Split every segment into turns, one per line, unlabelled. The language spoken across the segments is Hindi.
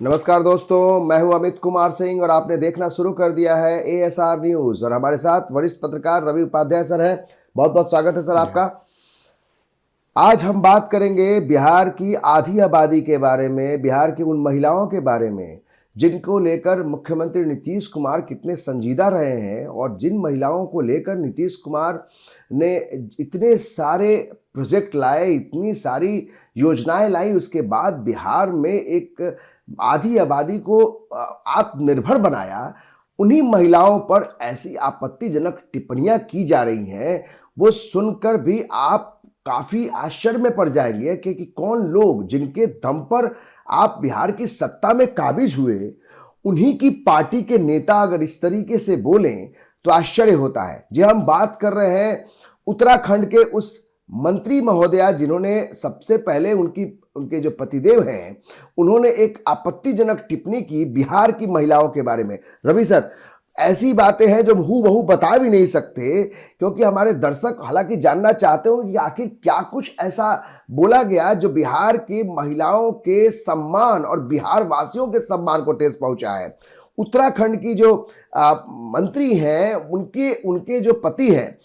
नमस्कार दोस्तों, मैं हूं अमित कुमार सिंह और आपने देखना शुरू कर दिया है एएसआर न्यूज। और हमारे साथ वरिष्ठ पत्रकार रवि उपाध्याय सर हैं। बहुत बहुत स्वागत है सर आपका। आज हम बात करेंगे बिहार की आधी आबादी के बारे में, बिहार की उन महिलाओं के बारे में जिनको लेकर मुख्यमंत्री नीतीश कुमार कितने संजीदा रहे हैं और जिन महिलाओं को लेकर नीतीश कुमार ने इतने सारे प्रोजेक्ट लाए, इतनी सारी योजनाएं लाई, उसके बाद बिहार में एक आधी आबादी को आत्मनिर्भर बनाया। उन्हीं महिलाओं पर ऐसी आपत्तिजनक टिप्पणियां की जा रही हैं, वो सुनकर भी आप काफी आश्चर्य में पड़ जाएंगे कि कौन लोग जिनके दम पर आप बिहार की सत्ता में काबिज हुए, उन्हीं की पार्टी के नेता अगर इस तरीके से बोलें तो आश्चर्य होता है। जी, हम बात कर रहे हैं उत्तराखंड के उस मंत्री महोदया जिन्होंने सबसे पहले उनके जो पतिदेव हैं, उन्होंने एक आपत्तिजनक टिप्पणी की बिहार की महिलाओं के बारे में। रवि सर, ऐसी बातें हैं जो हूबहू बता भी नहीं सकते, क्योंकि हमारे दर्शक हालांकि जानना चाहते हो कि आखिर क्या कुछ ऐसा बोला गया जो बिहार की महिलाओं के सम्मान और बिहार वासियों के सम्मान को ठेस पहुंचा है। उत्तराखंड की जो मंत्री हैं, उनके जो पति हैं,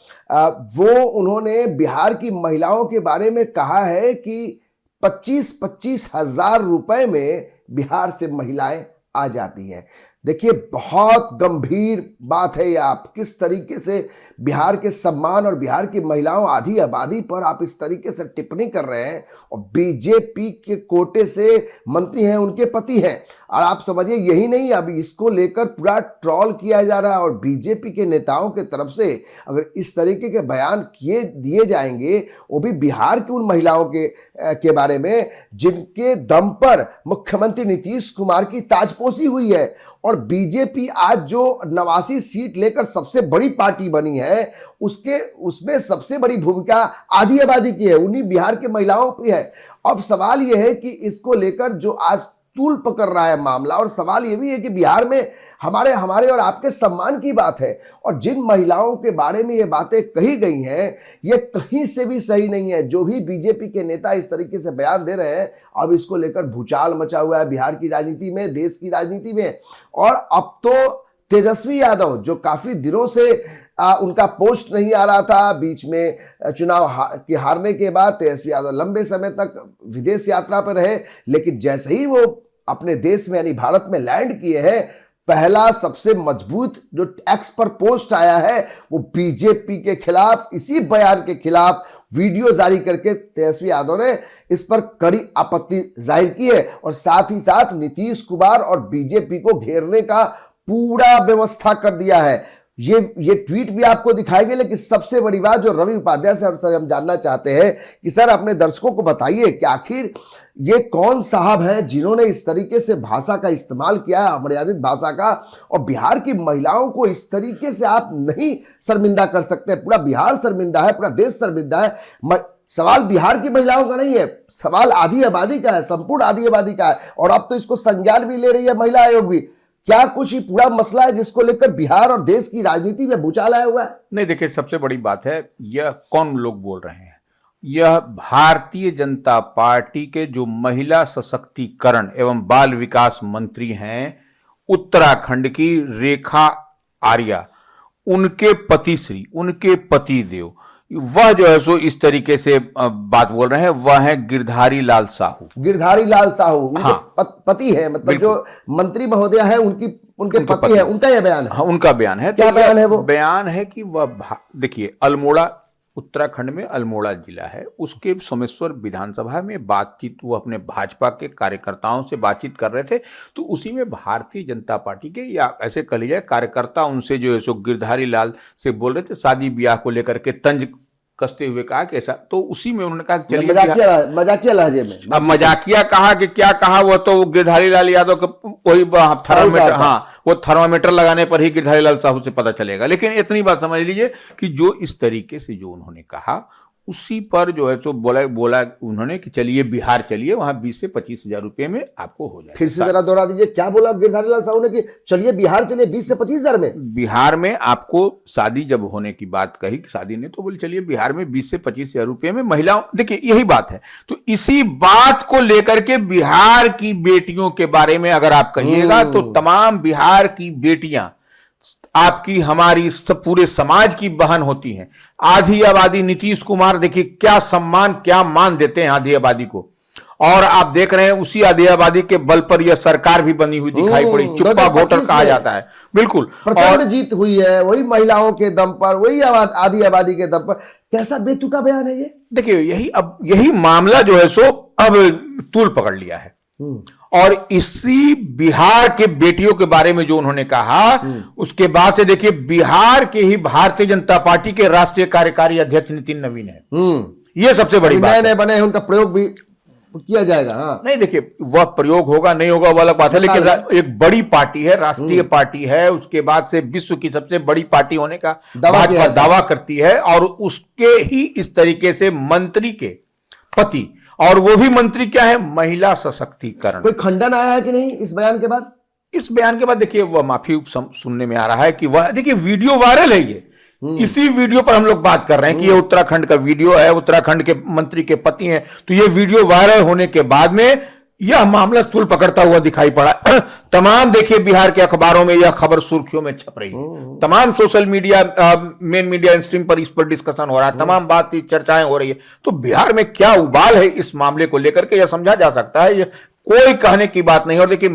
वो उन्होंने बिहार की महिलाओं के बारे में कहा है कि 25-25 हजार रुपए में बिहार से महिलाएं आ जाती हैं। देखिए, बहुत गंभीर बात है ये। आप किस तरीके से बिहार के सम्मान और बिहार की महिलाओं, आधी आबादी पर आप इस तरीके से टिप्पणी कर रहे हैं, और बीजेपी के कोटे से मंत्री हैं, उनके पति हैं। और आप समझिए यही नहीं, अब इसको लेकर पूरा ट्रोल किया जा रहा है। और बीजेपी के नेताओं के तरफ से अगर इस तरीके के बयान दिए जाएंगे, वो भी बिहार की उन महिलाओं के बारे में जिनके दम पर मुख्यमंत्री नीतीश कुमार की ताजपोशी हुई है। और बीजेपी आज जो 89 सीट लेकर सबसे बड़ी पार्टी बनी है, उसमें सबसे बड़ी भूमिका आधी आबादी की है, उन्हीं बिहार के महिलाओं की है। अब सवाल यह है कि इसको लेकर जो आज तूल पकड़ रहा है मामला, और सवाल यह भी है कि बिहार में हमारे और आपके सम्मान की बात है, और जिन महिलाओं के बारे में ये बातें कही गई हैं, ये कहीं से भी सही नहीं है। जो भी बीजेपी के नेता इस तरीके से बयान दे रहे हैं, अब इसको लेकर भूचाल मचा हुआ है बिहार की राजनीति में, देश की राजनीति में। और अब तो तेजस्वी यादव, जो काफी दिनों से उनका पोस्ट नहीं आ रहा था, बीच में चुनाव हारने के बाद तेजस्वी यादव लंबे समय तक विदेश यात्रा पर रहे, लेकिन जैसे ही वो अपने देश में यानी भारत में लैंड किए हैं, पहला सबसे मजबूत जो एक्स पर पोस्ट आया है वो बीजेपी के खिलाफ, इसी बयान के खिलाफ वीडियो जारी करके तेजस्वी यादव ने इस पर कड़ी आपत्ति जाहिर की है। और साथ ही साथ नीतीश कुमार और बीजेपी को घेरने का पूरा व्यवस्था कर दिया है। ये ट्वीट भी आपको दिखाएंगे, लेकिन सबसे बड़ी बात जो रवि उपाध्याय से हम जानना चाहते हैं कि सर, अपने दर्शकों को बताइए कि आखिर ये कौन साहब हैं जिन्होंने इस तरीके से भाषा का इस्तेमाल किया है, अमर्यादित भाषा का, और बिहार की महिलाओं को इस तरीके से आप नहीं शर्मिंदा कर सकते। पूरा बिहार शर्मिंदा है, पूरा देश शर्मिंदा है। सवाल बिहार की महिलाओं का नहीं है, सवाल आधी आबादी का है, संपूर्ण आधी आबादी का है। और अब तो इसको संज्ञान भी ले रही है महिला आयोग भी। क्या कुछ ही पूरा मसला है जिसको लेकर बिहार और देश की राजनीति में भूचाल आया हुआ है?
नहीं, देखिए, सबसे बड़ी बात है यह कौन लोग बोल रहे हैं। यह भारतीय जनता पार्टी के जो महिला सशक्तिकरण एवं बाल विकास मंत्री हैं उत्तराखंड की, रेखा आर्या, उनके पतिश्री, उनके पतिदेव, वह जो है सो इस तरीके से बात बोल रहे हैं। वह है गिरधारी लाल साहू।
गिरधारी लाल साहू उनके
हाँ,
पति है, मतलब जो मंत्री महोदया है उनके पति है। उनका यह बयान है।
हाँ, उनका बयान है।
क्या बयान है वो?
बयान है कि वह, देखिए, अल्मोड़ा, उत्तराखंड में अल्मोड़ा जिला है, उसके सोमेश्वर विधानसभा में बातचीत, वो अपने भाजपा के कार्यकर्ताओं से बातचीत कर रहे थे, तो उसी में भारतीय जनता पार्टी के, या ऐसे कह लीजिए कार्यकर्ता, उनसे जो है सो गिरधारी लाल से बोल रहे थे, शादी ब्याह को लेकर के तंज कसते हुए कहा कि ऐसा, तो उसी में उन्होंने कहा कि चलिए,
मजाकिया लहजे में।
अब मजाकिया कहा कि क्या कहा, वो तो गिरधारी लाल यादव का वही थर्मामीटर, हाँ, वो थर्मामीटर लगाने पर ही गिरधारी लाल साहू से पता चलेगा। लेकिन इतनी बात समझ लीजिए कि जो इस तरीके से जो उन्होंने कहा, उसी पर जो है तो बोला उन्होंने कि चलिए बिहार चलिए, वहां 20 से 25 हजार रुपए में आपको हो जाएगा।
फिर से जरा दोहरा दीजिए, क्या बोला गिरधारी लाल साहू ने कि चलिए बिहार चलिए 20 से 25 हजार में?
बिहार में आपको शादी जब होने की बात कही कि शादी ने, तो बोले चलिए बिहार में 20 से 25 हजार रुपए में महिलाओं, देखिए यही बात है। तो इसी बात को लेकर के बिहार की बेटियों के बारे में अगर आप कहिएगा तो तमाम बिहार की बेटियां आपकी हमारी सब पूरे समाज की बहन होती हैं। आधी आबादी नीतीश कुमार देखिए क्या सम्मान क्या मान देते हैं आधी आबादी को, और आप देख रहे हैं उसी आधी आबादी के बल पर यह सरकार भी बनी हुई दिखाई पड़ी, चुप्पा वोटर कहा जाता है। बिल्कुल
प्रचंड जीत हुई है, वही महिलाओं के दम पर, वही आधी आबादी के दम पर। कैसा बेतुका बयान है ये?
देखिए यही मामला जो है सो अब तूल पकड़ लिया है, और इसी बिहार के बेटियों के बारे में जो उन्होंने कहा, उसके बाद से देखिए बिहार के ही भारतीय जनता पार्टी के राष्ट्रीय कार्यकारी अध्यक्ष नितिन नवीन है। यह सबसे बड़ी बात है।
नए बने हैं, उनका प्रयोग भी किया जाएगा। हाँ
नहीं देखिए वह प्रयोग होगा नहीं होगा वो अलग बात है, लेकिन एक बड़ी पार्टी है, राष्ट्रीय पार्टी है, उसके बाद से विश्व की सबसे बड़ी पार्टी होने का भाजपा दावा करती है, और उसके ही इस तरीके से मंत्री के पति, और वो भी मंत्री क्या है, महिला सशक्तिकरण।
कोई खंडन आया है कि नहीं इस बयान के बाद?
इस बयान के बाद देखिए वह माफी सुनने में आ रहा है कि वह देखिए वीडियो वायरल है, ये इसी वीडियो पर हम लोग बात कर रहे हैं कि ये उत्तराखंड का वीडियो है, उत्तराखंड के मंत्री के पति हैं। तो ये वीडियो वायरल होने के बाद में यह मामला तूल पकड़ता हुआ दिखाई पड़ा। तमाम देखिए बिहार के अखबारों में यह खबर सुर्खियों में छप रही है, तमाम social media main media stream पर इस पर डिस्कशन हो रहा है, तमाम बात चर्चाएं हो रही है। तो बिहार में क्या उबाल है इस मामले को लेकर के, यह समझा जा सकता है, यह कोई कहने की बात नहीं। और देखिए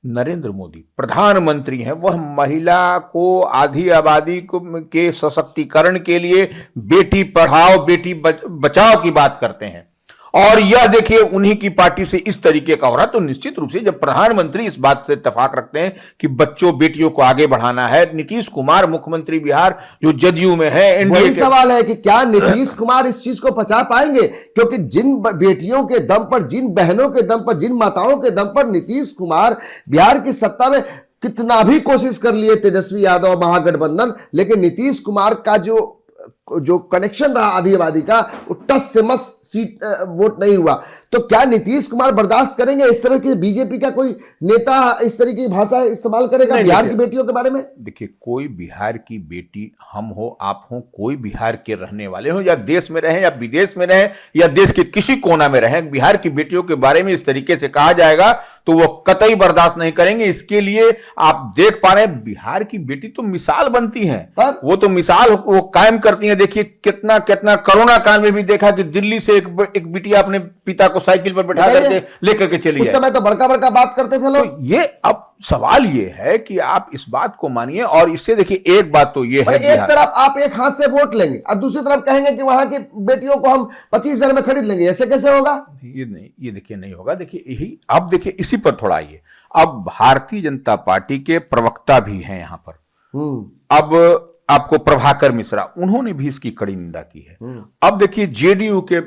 नरेंद्र मोदी प्रधानमंत्री हैं, वह महिला को, आधी आबादी को के सशक्तिकरण के लिए बेटी पढ़ाओ बेटी बचाओ की बात करते हैं, और यह देखिए उन्हीं की पार्टी से इस तरीके का हो रहा। तो निश्चित रूप से जब प्रधानमंत्री इस बात से इत्तेफाक रखते हैं कि बच्चों बेटियों को आगे बढ़ाना है, नीतीश कुमार मुख्यमंत्री बिहार जो जदयू में है, एनडीए
वही सवाल है कि क्या नीतीश कुमार इस चीज को पचा पाएंगे? क्योंकि जिन बेटियों के दम पर, जिन बहनों के दम पर, जिन माताओं के दम पर नीतीश कुमार बिहार की सत्ता में कितना भी कोशिश कर लिए तेजस्वी यादव महागठबंधन, लेकिन नीतीश कुमार का जो कनेक्शन रहा आधी आबादी का, वो टस से मस सीट वोट नहीं हुआ। तो क्या नीतीश कुमार बर्दाश्त करेंगे इस तरह के बीजेपी का कोई नेता इस तरह की भाषा इस्तेमाल करेगा बिहार की बेटियों के बारे में?
देखिए कोई बिहार की बेटी, हम हो आप हो, कोई बिहार के रहने वाले हो, या देश में रहे या विदेश में रहे या देश के किसी कोना में रहे, बिहार की बेटियों के बारे में इस तरीके से कहा जाएगा तो वो कतई बर्दाश्त नहीं करेंगे। इसके लिए आप देख पा रहे हैं बिहार की बेटी तो मिसाल बनती है, वो तो मिसाल वो कायम करती है। देखिए कितना कितना कोरोना काल में भी देखा कि दिल्ली से एक बिटिया अपने पिता को साइकिल पर बैठा करके लेकर के चली,
उस समय तो बड़का बड़का बात करते थे लोग।
तो ये अब सवाल ये है कि आप इस बात को मानिए, और इससे देखिए एक बात तो ये है,
एक तरफ आप एक हाथ से वोट लेंगे और दूसरी तरफ कहेंगे कि वहां की बेटियों को हम 25,000 में खरीद लेंगे, ऐसे कैसे होगा?
ये नहीं, ये देखिए नहीं होगा। देखिए यही अब देखिए इसी पर थोड़ा आइए, अब भारतीय जनता पार्टी के प्रवक्ता भी हैं यहां पर, अब आपको प्रभाकर मिश्रा, उन्होंने भी इसकी कड़ी निंदा की है। अब देखिए जेडीयू के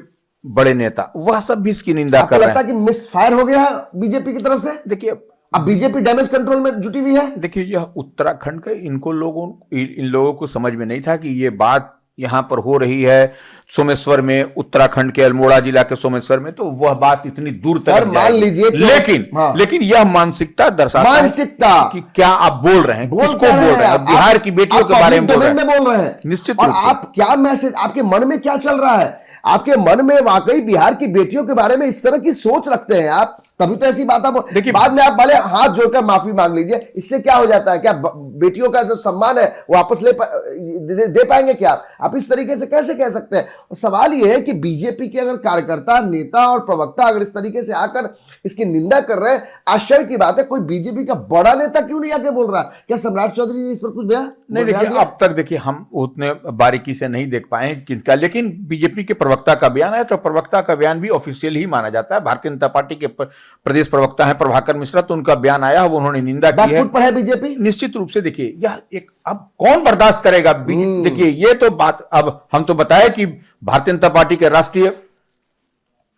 बड़े नेता वह सब भी इसकी निंदा कर रहे हैं।
लगता है कि मिसफायर हो गया बीजेपी की तरफ से।
देखिए
अब बीजेपी डैमेज कंट्रोल में जुटी हुई है।
देखिए यह उत्तराखंड का इन लोगों को समझ में नहीं था कि ये बात यहां पर हो रही है सोमेश्वर में, उत्तराखंड के अल्मोड़ा जिला के सोमेश्वर में, तो वह बात इतनी दूर तक
मान लीजिए,
लेकिन यह मानसिकता दर्शाता है कि क्या आप बोल रहे हैं, किसको बोल रहे हैं, बिहार की बेटियों के बारे में बोल रहे हैं। निश्चित,
और आप क्या मैसेज, आपके मन में क्या चल रहा है? आपके मन में वाकई बिहार की बेटियों के बारे में इस तरह की सोच रखते हैं आप, तभी तो ऐसी बात आप देखिए। बाद में आप भले हाथ जोड़कर माफी मांग लीजिए, इससे क्या हो जाता है? क्या बेटियों का जो सम्मान है वो वापस दे पाएंगे क्या आप इस तरीके से कैसे कह सकते हैं? सवाल ये है कि बीजेपी के अगर कार्यकर्ता, नेता और प्रवक्ता अगर इस तरीके से आकर इसकी निंदा कर रहे हैं, आश्चर्य की बात है कोई बीजेपी का बड़ा नेता क्यों नहीं आके बोल रहा? क्या सम्राट चौधरी ने इस पर कुछ बयान
नहीं? देखिए अब तक देखिए हम उतने बारीकी से नहीं देख पाए किनका, लेकिन बीजेपी के प्रवक्ता का बयान है, तो प्रवक्ता का बयान भी ऑफिशियल ही माना जाता है। भारतीय जनता पार्टी के प्रदेश प्रवक्ता है प्रभाकर मिश्रा, तो उनका बयान आया, वो उन्होंने निंदा की है
बीजेपी।
निश्चित रूप से देखिए यह एक, अब कौन बर्दाश्त करेगा? देखिए ये तो बात, अब हम तो बताए कि भारतीय जनता पार्टी के राष्ट्रीय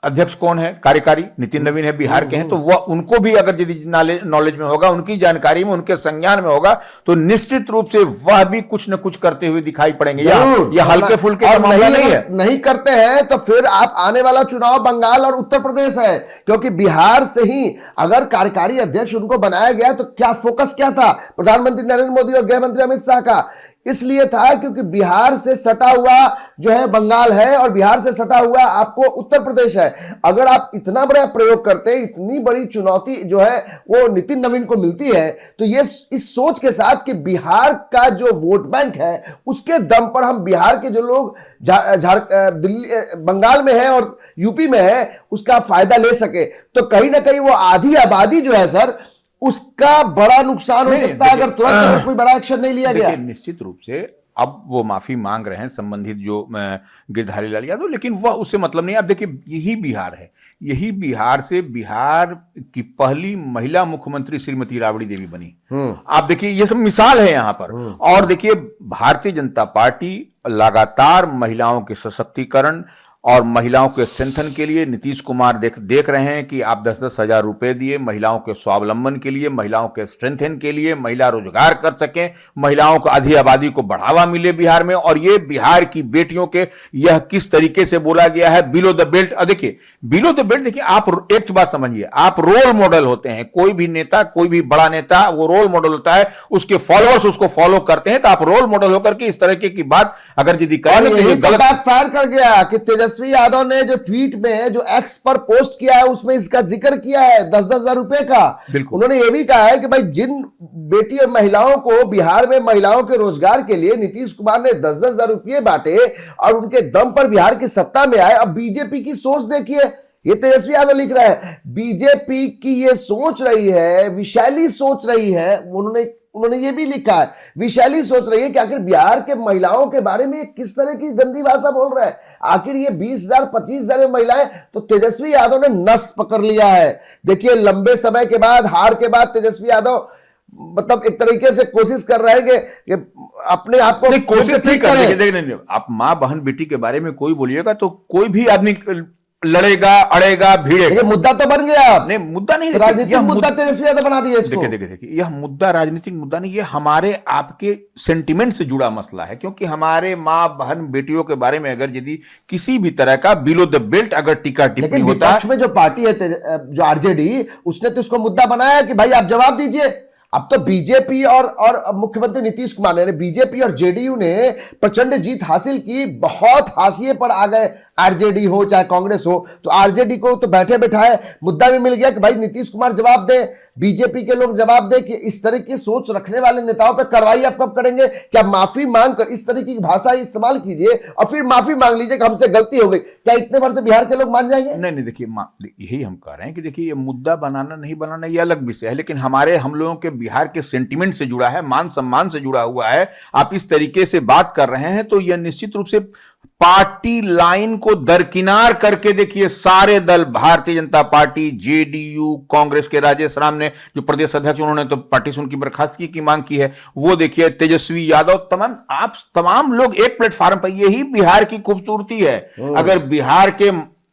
अध्यक्ष कौन है, कार्यकारी नितिन नवीन है, बिहार के हैं, तो वह उनको भी अगर यदि नॉलेज में होगा, उनकी जानकारी में, उनके संज्ञान में होगा, तो निश्चित रूप से वह भी कुछ न कुछ करते हुए दिखाई पड़ेंगे। यह हल्के फुल्के का मामला नहीं है।
नहीं करते हैं तो फिर आप आने वाला चुनाव बंगाल और उत्तर प्रदेश है, क्योंकि बिहार से ही अगर कार्यकारी अध्यक्ष उनको बनाया गया तो क्या फोकस क्या था प्रधानमंत्री नरेंद्र मोदी और गृह मंत्री अमित शाह का? इसलिए था क्योंकि बिहार से सटा हुआ जो है बंगाल है और बिहार से सटा हुआ आपको उत्तर प्रदेश है। अगर आप इतना बड़ा प्रयोग करते हैं, इतनी बड़ी चुनौती जो है वो नितिन नवीन को मिलती है, तो ये इस सोच के साथ कि बिहार का जो वोट बैंक है उसके दम पर हम बिहार के जो लोग दिल्ली बंगाल में है और यूपी में है उसका फायदा ले सके, तो कहीं ना कहीं वो आधी आबादी जो है सर उसका बड़ा नुकसान हो सकता है अगर तुरंत कोई बड़ा एक्शन नहीं लिया गया।
निश्चित रूप से अब वो माफी मांग रहे हैं संबंधित जो गिरधारी लाल यादव, लेकिन वह उससे मतलब नहीं। आप देखिए यही बिहार है, यही बिहार से बिहार की पहली महिला मुख्यमंत्री श्रीमती राबड़ी देवी बनी। आप देखिए ये सब मिसाल है यहाँ पर। और देखिए भारतीय जनता पार्टी लगातार महिलाओं के सशक्तिकरण और महिलाओं के स्ट्रेंथन के लिए नीतीश कुमार देख रहे हैं कि आप 10-10 हजार रुपए दिए महिलाओं के स्वावलंबन के लिए, महिलाओं के स्ट्रेंथन के लिए, महिला रोजगार कर सकें, महिलाओं को आधी आबादी को बढ़ावा मिले बिहार में। और ये बिहार की बेटियों के यह किस तरीके से बोला गया है बिलो द बेल्ट। देखिए बिलो द बेल्ट, देखिए आप एक बात समझिए, आप रोल मॉडल होते हैं। कोई भी नेता, कोई भी बड़ा नेता वो रोल मॉडल होता है, उसके फॉलोअर्स उसको फॉलो करते हैं। तो आप रोल मॉडल होकर के इस तरह की बात अगर यदि करें तो
गलत फायर कर गया कि तेजस्वी यादव ने जो ट्वीट में जो एक्स पर पोस्ट किया है उसमें इसका जिक्र किया है 10-10 हजार रुपए का। उन्होंने ये भी कहा है कि भाई जिन बेटी और महिलाओं को बिहार में महिलाओं के रोजगार के लिए नीतीश कुमार ने 10-10 हजार रुपए बांटे और उनके दम पर बिहार की सत्ता में आए। अब बीजेपी की सोच देखिए, ये तेजस्वी यादव लिख रहा है, बीजेपी की ये सोच रही है, विशाली सोच रही है। उन्होंने ये भी लिखा है, विशाली सोच रही है कि आखिर बिहार के महिलाओं के बारे में किस तरह की गंदी भाषा बोल रहा है। आखिर ये 20,000 25,000 में महिलाएं, तो तेजस्वी यादव ने नस पकड़ लिया है। देखिए लंबे समय के बाद, हार के बाद तेजस्वी यादव मतलब एक तरीके से कोशिश कर रहे हैं कि अपने आप को
कोशिश नहीं कर रहे। आप मां बहन बेटी के बारे में कोई बोलिएगा तो कोई भी आदमी लड़ेगा, अड़ेगा, भिड़ेगा।
ये मुद्दा तो बन गया।
नहीं मुद्दा नहीं,
राजनीतिक मुद्दा तेजस्वी यादव बना दिया इसको।
देखिए यह मुद्दा राजनीतिक मुद्दा नहीं, ये हमारे आपके सेंटिमेंट से जुड़ा मसला है। क्योंकि हमारे माँ बहन बेटियों के बारे में अगर यदि किसी भी तरह का बिलो द बेल्ट अगर टीका टिप्पणी होता है,
में जो पार्टी है जो आरजेडी, उसने तो इसको मुद्दा बनाया कि भाई आप जवाब दीजिए। अब तो बीजेपी और मुख्यमंत्री नीतीश कुमार ने, बीजेपी और जेडीयू ने प्रचंड जीत हासिल की, बहुत हाशिए पर आ गए। आरजेडी हो चाहे कांग्रेस हो, तो आरजेडी को तो बैठे बैठाए मुद्दा भी मिल गया कि भाई नीतीश कुमार जवाब दे, बीजेपी के लोग जवाब दे कि इस तरह की सोच रखने वाले नेताओं पर कार्रवाई आप कब करेंगे? क्या माफी मांग कर इस तरीके की भाषा इस्तेमाल कीजिए और फिर माफी मांग लीजिए कि हमसे गलती हो गई। क्या इतने वर्ष से बिहार के लोग मान जाएंगे?
नहीं देखिए यही हम कह रहे हैं कि देखिए ये मुद्दा बनाना नहीं बनाना ये अलग विषय है, लेकिन हम लोगों के बिहार के सेंटिमेंट से जुड़ा है, मान सम्मान से जुड़ा हुआ है। आप इस तरीके से बात कर रहे हैं तो यह निश्चित रूप से पार्टी लाइन को दरकिनार करके देखिए सारे दल, भारतीय जनता पार्टी, जेडीयू, कांग्रेस के राजेश राम ने जो प्रदेश अध्यक्ष, उन्होंने तो पार्टी से उनकी बर्खास्तगी की मांग की है। वो देखिए तेजस्वी यादव, तमाम लोग एक प्लेटफॉर्म पर। यही बिहार की खूबसूरती है। अगर बिहार के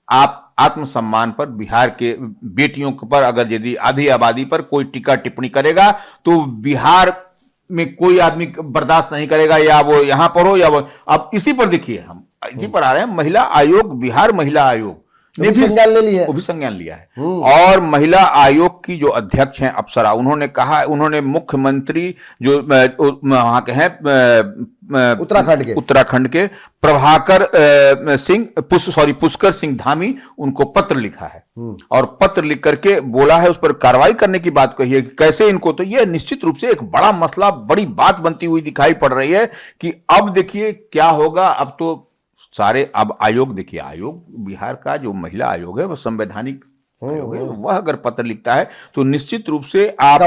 आप आत्मसम्मान पर, बिहार के बेटियों पर अगर यदि आधी आबादी पर कोई टीका टिप्पणी करेगा तो बिहार में कोई आदमी बर्दाश्त नहीं करेगा, या वो यहां पर हो या वो। अब इसी पर देखिए, हम इसी पर आ रहे हैं। महिला आयोग, बिहार महिला आयोग ने भी संज्ञान लिया है। और महिला आयोग की जो अध्यक्ष हैं अप्सरा, उन्होंने कहा, उन्होंने मुख्यमंत्री जो वहां के हैं उत्तराखंड के प्रभाकर पुष्कर सिंह धामी, उनको पत्र लिखा है और पत्र लिख करके बोला है, उस पर कार्रवाई करने की बात कही है कि कैसे इनको। तो यह निश्चित रूप से एक बड़ा मसला, बड़ी बात बनती हुई दिखाई पड़ रही है कि अब देखिए क्या होगा। अब तो सारे अब आयोग, देखिए आयोग, बिहार का जो महिला आयोग है वह संवैधानिक आयोग है। वह अगर पत्र लिखता है तो निश्चित रूप से आपका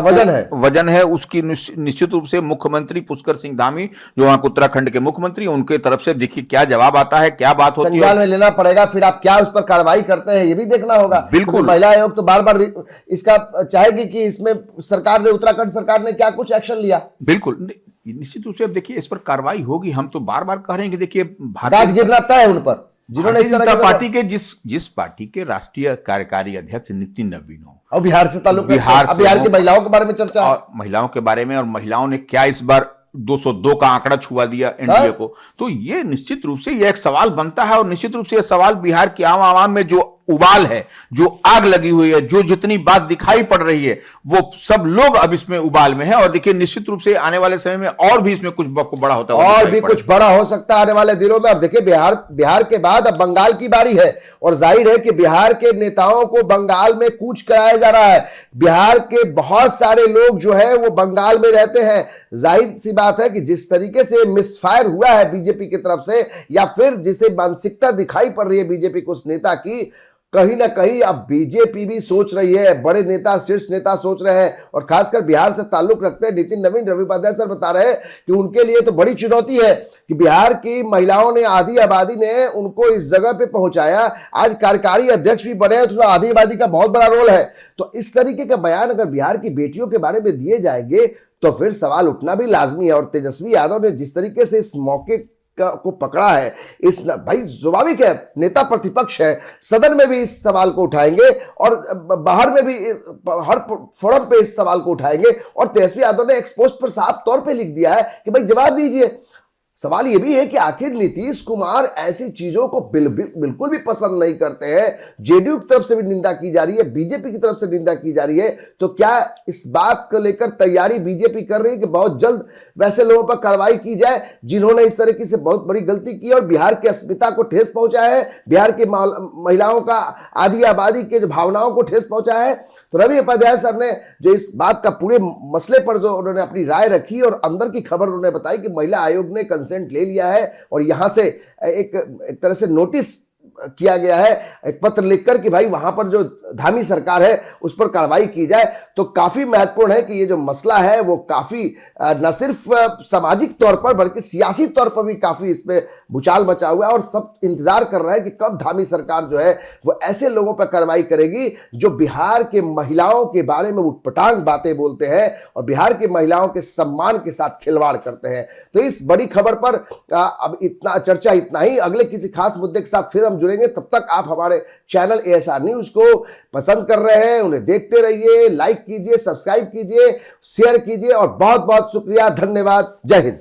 वजन है उसकी। निश्चित रूप से मुख्यमंत्री पुष्कर सिंह धामी जो वहां उत्तराखंड के मुख्यमंत्री, उनके तरफ से देखिए क्या जवाब आता है, क्या बात होती है,
में लेना पड़ेगा। फिर आप क्या उस पर कार्रवाई करते हैं ये भी देखना होगा।
बिल्कुल,
महिला आयोग तो बार बार इसका चाहेगी कि इसमें सरकार ने, उत्तराखंड सरकार ने क्या कुछ एक्शन लिया।
बिल्कुल, निश्चित रूप से अब देखिए इस पर कार्रवाई होगी। हम तो बार बार कह रहे हैं कि देखिए
गिरना तय है उन पर। जिन्होंने इस तरह
जनता
की
पार्टी के जिस पार्टी के राष्ट्रीय कार्यकारी अध्यक्ष नितिन नवीन हो,
और बिहार से ताल्लुक
बिहार से
बिहार की महिलाओं के बारे में चर्चा है।
और महिलाओं के बारे में, और महिलाओं ने क्या इस बार 202 का आंकड़ा छुआ दिया एनडीए को, तो ये निश्चित रूप से ये एक सवाल बनता है। और निश्चित रूप से यह सवाल बिहार की आम आवाम में जो उबाल है, जो आग लगी हुई है, जो जितनी बात दिखाई पड़ रही है, वो सब लोग अब इसमें उबाल में है। और देखिए निश्चित रूप से आने वाले समय में और भी इसमें कुछ बड़ा होता है,
और भी कुछ बड़ा हो सकता है आने वाले दिनों में। अब देखिए बिहार के बाद अब बंगाल की बारी है, और जाहिर है कि बिहार के नेताओं को बंगाल में कूच कराया जा रहा है। बिहार के बहुत सारे लोग जो है वो बंगाल में रहते हैं। जाहिर सी बात है कि जिस तरीके से मिसफायर हुआ है बीजेपी की तरफ से, या फिर जिसे मानसिकता दिखाई पड़ रही है बीजेपी को उस नेता की, कहीं ना कहीं अब बीजेपी भी सोच रही है, बड़े नेता, शीर्ष नेता सोच रहे हैं, और खासकर बिहार से ताल्लुक रखते हैं नितिन नवीन रवि उपाध्याय सर बता रहे हैं कि उनके लिए तो बड़ी चुनौती है कि बिहार की महिलाओं ने, आधी आबादी ने उनको इस जगह पे पहुंचाया। आज कार्यकारी अध्यक्ष भी बने, तो आधी आबादी का बहुत बड़ा रोल है। तो इस तरीके का बयान अगर बिहार की बेटियों के बारे में दिए जाएंगे तो फिर सवाल उठना भी लाजमी है। और तेजस्वी यादव ने जिस तरीके से इस मौके को पकड़ा है, इस भाई स्वाभाविक है, नेता प्रतिपक्ष है, सदन में भी इस सवाल को उठाएंगे और बाहर में भी हर फोरम पे इस सवाल को उठाएंगे। और तेजस्वी यादव ने एक्सपोस्ट पर साफ तौर पे लिख दिया है कि भाई जवाब दीजिए। सवाल यह भी है कि आखिर नीतीश कुमार ऐसी चीजों को बिल्कुल भी पसंद नहीं करते हैं। जेडीयू की तरफ से भी निंदा की जा रही है, बीजेपी की तरफ से निंदा की जा रही है। तो क्या इस बात को लेकर तैयारी बीजेपी कर रही है कि बहुत जल्द वैसे लोगों पर कार्रवाई की जाए जिन्होंने इस तरीके से बहुत बड़ी गलती की और बिहार की अस्मिता को ठेस पहुंचाया है, बिहार की महिलाओं का, आधी आबादी के जो भावनाओं को ठेस पहुंचाया है? तो रवि उपाध्याय सर ने जो इस बात का पूरे मसले पर जो उन्होंने अपनी राय रखी और अंदर की खबर उन्होंने बताई कि महिला आयोग ने कंसेंट ले लिया है और यहां से एक तरह से नोटिस किया गया है, एक पत्र लिखकर कि भाई वहां पर जो धामी सरकार है उस पर कार्रवाई की जाए। तो काफी महत्वपूर्ण है कि ये जो मसला है वो काफी न सिर्फ सामाजिक तौर पर बल्कि सियासी तौर पर भी काफी इस पे भूचाल मचा हुआ है। और सब इंतजार कर रहे हैं कि कब धामी सरकार जो है वो ऐसे लोगों पर कार्रवाई करेगी जो बिहार के महिलाओं के बारे में उटपटांग बातें बोलते हैं और बिहार की महिलाओं के सम्मान के साथ खिलवाड़ करते हैं। तो इस बड़ी खबर पर अब इतना चर्चा, इतना ही। अगले किसी खास मुद्दे के साथ फिर हम जुड़ेंगे। तब तक आप हमारे चैनल एएसआर न्यूज को पसंद कर रहे हैं, उन्हें देखते रहिए, लाइक कीजिए, सब्सक्राइब कीजिए, शेयर कीजिए और बहुत बहुत शुक्रिया, धन्यवाद, जय हिंद।